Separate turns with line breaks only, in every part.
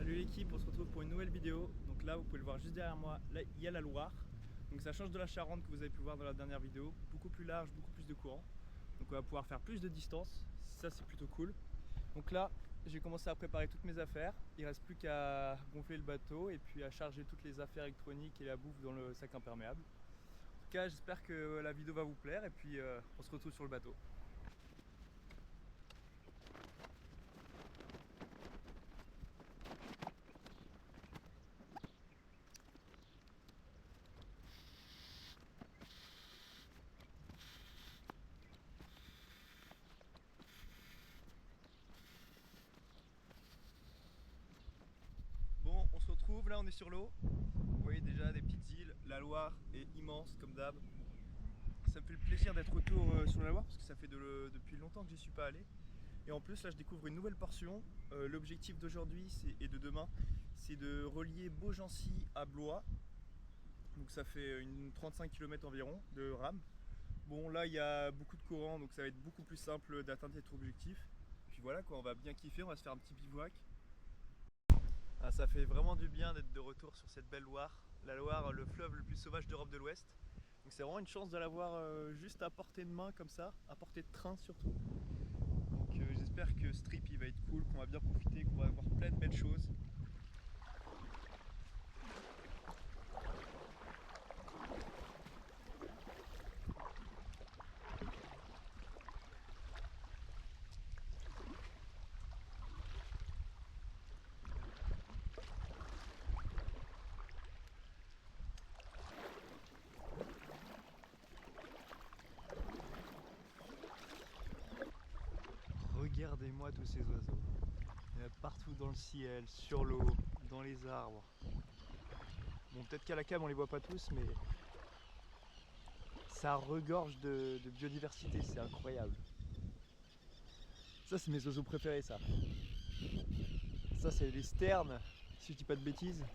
Salut l'équipe, on se retrouve pour une nouvelle vidéo. Donc là vous pouvez le voir juste derrière moi, là il y a la Loire. Donc ça change de la Charente que vous avez pu voir dans la dernière vidéo. Beaucoup plus large, beaucoup plus de courant. Donc on va pouvoir faire plus de distance, ça c'est plutôt cool. Donc là j'ai commencé à préparer toutes mes affaires. Il ne reste plus qu'à gonfler le bateau et puis à charger toutes les affaires électroniques et la bouffe dans le sac imperméable. En tout cas j'espère que la vidéo va vous plaire et puis on se retrouve sur le bateau. Bon, on se retrouve, là on est sur l'eau. Vous voyez déjà des petites îles, la Loire est immense comme d'hab. Ça me fait le plaisir d'être retour sur la Loire parce que ça fait depuis longtemps que j'y suis pas allé. Et en plus là je découvre une nouvelle portion. L'objectif d'aujourd'hui et de demain, c'est de relier Beaugency à Blois. Donc ça fait une 35 km environ de rame. Bon là il y a beaucoup de courant donc ça va être beaucoup plus simple d'atteindre cet objectif. Puis voilà quoi, on va bien kiffer, on va se faire un petit bivouac. Ah, ça fait vraiment du bien d'être de retour sur cette belle Loire. La Loire, le fleuve le plus sauvage d'Europe de l'Ouest. Donc c'est vraiment une chance de l'avoir juste à portée de main comme ça, à portée de train surtout. Donc j'espère que ce trip il va être cool, qu'on va bien profiter, qu'on va avoir plein de belles choses. Regardez-moi tous ces oiseaux. Il y en a partout dans le ciel, sur l'eau, dans les arbres. Bon, peut-être qu'à la cam on les voit pas tous, mais ça regorge de biodiversité, c'est incroyable. Ça c'est mes oiseaux préférés ça. Ça c'est les sternes, si je dis pas de bêtises.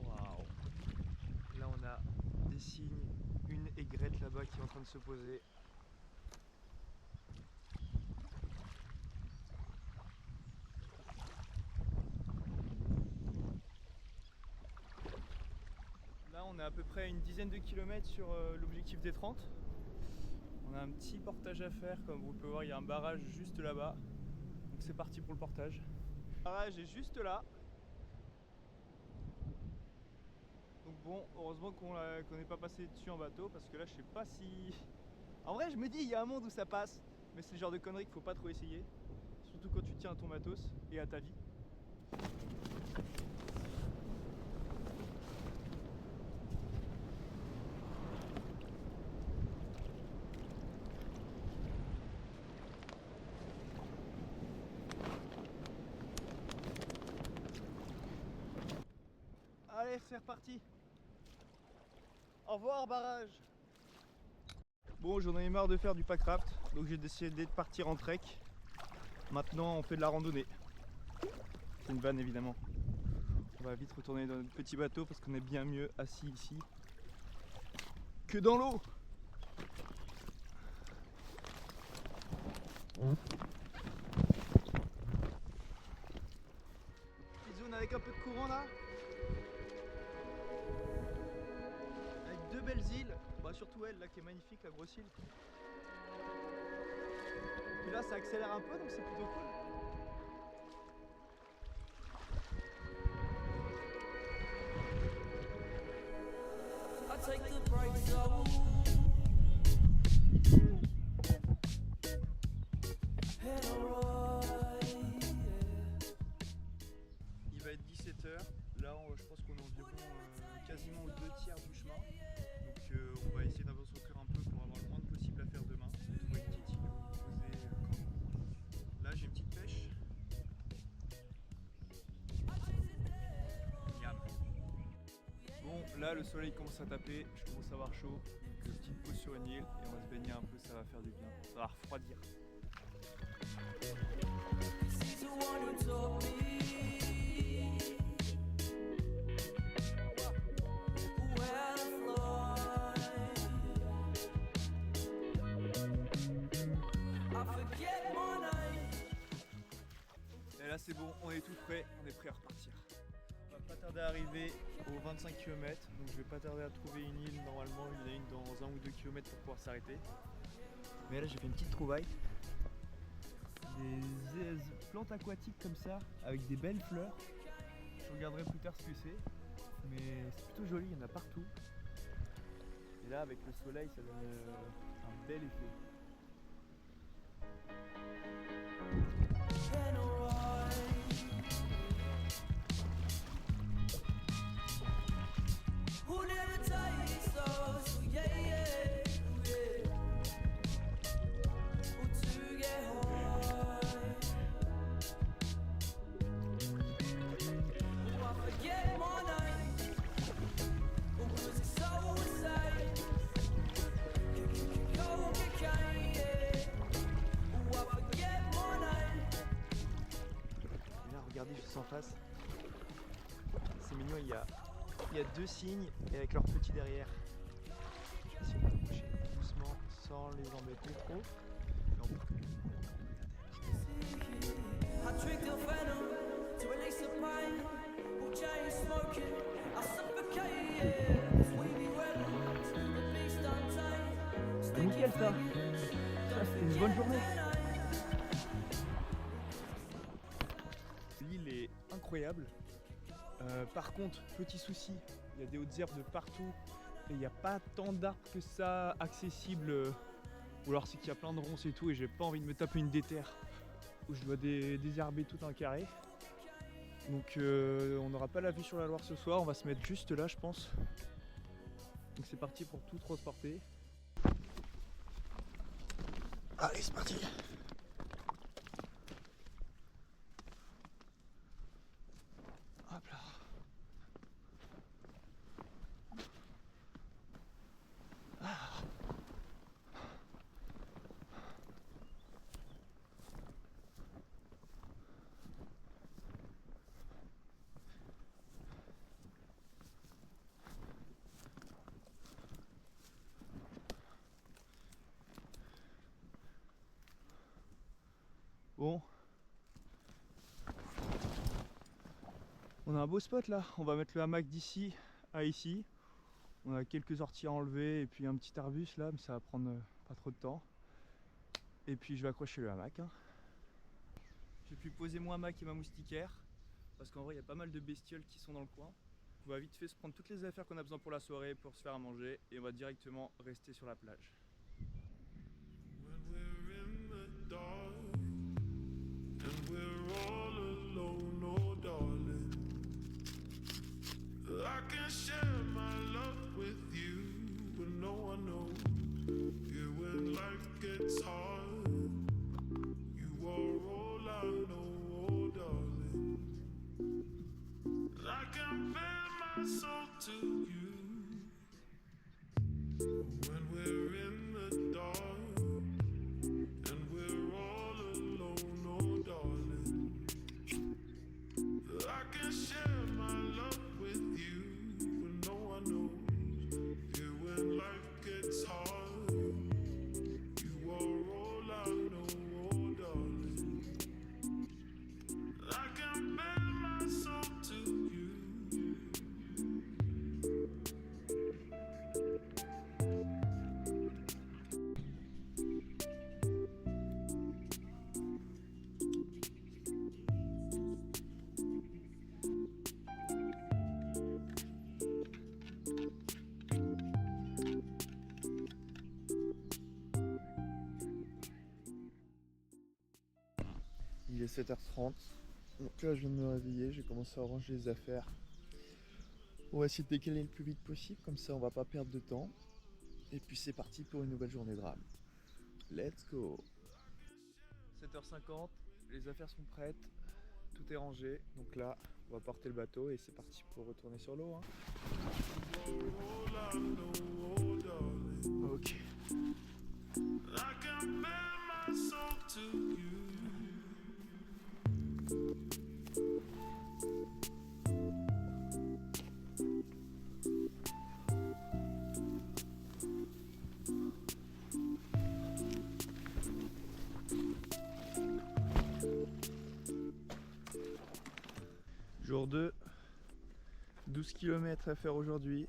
Waouh. Là on a des cygnes, une aigrette là-bas qui est en train de se poser. Là on est à peu près à une dizaine de kilomètres sur l'objectif des 30. On a un petit portage à faire, comme vous pouvez voir il y a un barrage juste là-bas. Donc c'est parti pour le portage. Le barrage est juste là. Donc bon, heureusement qu'on n'est pas passé dessus en bateau parce que là je sais pas si... En vrai je me dis il y a un monde où ça passe, mais c'est le genre de conneries qu'il faut pas trop essayer. Surtout quand tu tiens à ton matos et à ta vie. Allez, c'est reparti. Au revoir barrage. Bon, j'en ai marre de faire du packraft, donc j'ai décidé de partir en trek. Maintenant, on fait de la randonnée. C'est une vanne évidemment. On va vite retourner dans notre petit bateau parce qu'on est bien mieux assis ici que dans l'eau. Petite zone avec un peu de courant là. Avec deux belles îles, bah surtout elle là qui est magnifique, la grosse île. Puis là ça accélère un peu donc c'est plutôt cool. Il va être 17 h, là je pense qu'on est environ quasiment aux 2/3 du chemin. Donc on va essayer d'avancer encore un peu pour avoir le moins de possible à faire demain. Trouver une petite île posée le camp. Là j'ai une petite pêche. Yam. Bon là le soleil commence à taper, je commence à avoir chaud. Une petite pause sur une île et on va se baigner un peu, ça va faire du bien. Ça va refroidir. c'est bon, on est tout prêt, on est prêt à repartir. On va pas tarder à arriver aux 25 km, donc je vais pas tarder à trouver une île. Normalement, il y en a une dans 1 ou 2 km pour pouvoir s'arrêter. Mais là, j'ai fait une petite trouvaille. Des plantes aquatiques comme ça, avec des belles fleurs. Je regarderai plus tard ce que c'est, mais c'est plutôt joli, il y en a partout. Et là, avec le soleil, ça donne un bel effet. Regardez juste en face, c'est mignon, il y a 2 cygnes et avec leurs petits derrière. Je vais essayer de m'approcher doucement sans les embêter trop. Non. C'est nickel ça, c'était une bonne journée. L'île est incroyable. Par contre, petit souci, il y a des hautes herbes de partout et il n'y a pas tant d'arbres que ça accessibles. Ou alors c'est qu'il y a plein de ronces et tout et j'ai pas envie de me taper une déterre où je dois désherber tout un carré. Donc on n'aura pas la vue sur la Loire ce soir, on va se mettre juste là je pense. Donc c'est parti pour tout transporter. Allez c'est parti. Hop là. Ah. Bon. On a un beau spot là, on va mettre le hamac d'ici à ici. On a quelques orties à enlever et puis un petit arbuste là, mais ça va prendre pas trop de temps. Et puis je vais accrocher le hamac. J'ai pu poser mon hamac et ma moustiquaire, parce qu'en vrai il y a pas mal de bestioles qui sont dans le coin. On va vite fait se prendre toutes les affaires qu'on a besoin pour la soirée, pour se faire à manger, et on va directement rester sur la plage.
I can share my love with you, but no one knows. Yeah, when life gets hard, you are all I know, oh darling. I can bear my soul to you when we're in the dark and we're all alone, oh darling. I can share my love with you, but no one knows. Yeah, when life gets hard, you are all I know, oh darling. I can bear my soul to you.
Il est 7h30, donc là je viens de me réveiller, j'ai commencé à ranger les affaires. On va essayer de décaler le plus vite possible, comme ça on va pas perdre de temps. Et puis c'est parti pour une nouvelle journée de rame. Let's go. 7h50, les affaires sont prêtes, tout est rangé. Donc là, on va porter le bateau et c'est parti pour retourner sur l'eau. Ok.
I can bear my soul to you.
Jour 2, 12 km à faire aujourd'hui.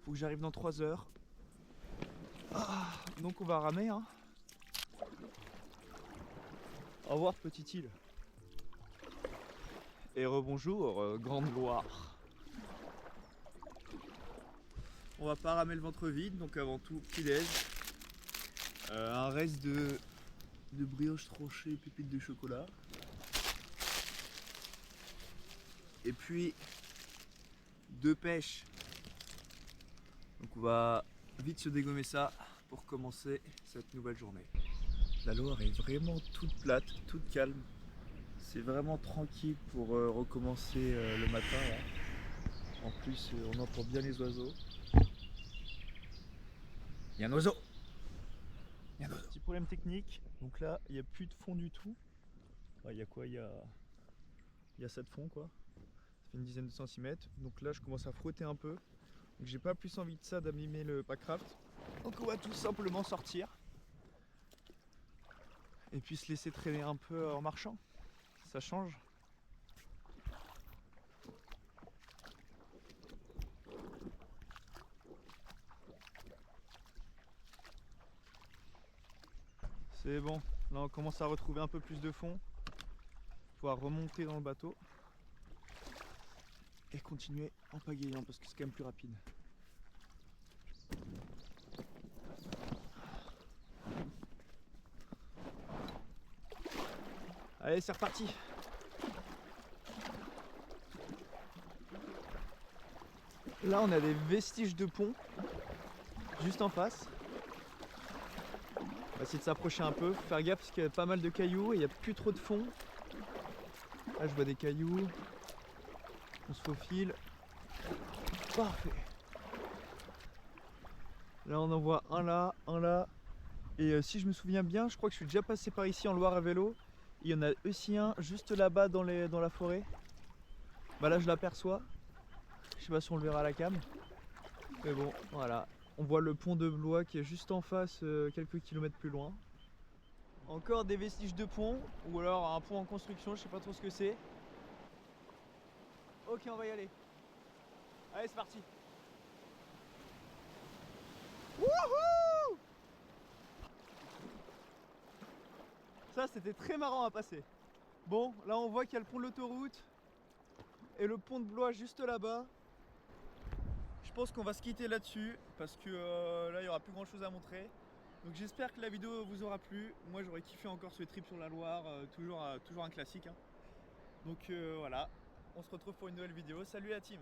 Faut que j'arrive dans 3 heures. Donc on va ramer hein. Au revoir petite île. Et rebonjour Grande Loire. On va pas ramer le ventre vide, donc avant tout petit déj. Un reste de brioche tranchée, pépites de chocolat. Et puis 2 pêches. Donc on va vite se dégommer ça pour commencer cette nouvelle journée. La Loire est vraiment toute plate, toute calme. C'est vraiment tranquille pour recommencer le matin là. En plus on entend bien les oiseaux. Il y a un oiseau. Petit problème technique, donc là il n'y a plus de fond du tout. Il y a quoi, il y a ça de fond quoi. Ça fait une dizaine de centimètres. Donc là je commence à frotter un peu. Donc j'ai pas plus envie de ça, d'abîmer le packraft. Donc on va tout simplement sortir. Et puis se laisser traîner un peu en marchant. Ça change. C'est bon, là on commence à retrouver un peu plus de fond. Pouvoir remonter dans le bateau. Et continuer en pagayant parce que c'est quand même plus rapide. Allez, c'est reparti. Là on a des vestiges de pont juste en face. On va essayer de s'approcher un peu, faire gaffe parce qu'il y a pas mal de cailloux et il n'y a plus trop de fond. Là je vois des cailloux. On se faufile. Parfait. Là on en voit un là. Et si je me souviens bien, je crois que je suis déjà passé par ici en Loire à vélo. Il y en a aussi un juste là-bas dans la forêt. Bah là je l'aperçois. Je sais pas si on le verra à la cam. Mais bon, voilà. On voit le pont de Blois qui est juste en face, quelques kilomètres plus loin. Encore des vestiges de pont, ou alors un pont en construction, je sais pas trop ce que c'est. Ok, on va y aller. Allez, c'est parti. Wouhou! Ça, c'était très marrant à passer. Bon, là on voit qu'il y a le pont de l'autoroute et le pont de Blois juste là-bas. Je pense qu'on va se quitter là-dessus parce que là il n'y aura plus grand chose à montrer. Donc j'espère que la vidéo vous aura plu. Moi j'aurais kiffé encore ce trip sur la Loire, toujours un classique hein. Donc voilà, on se retrouve pour une nouvelle vidéo. Salut la team.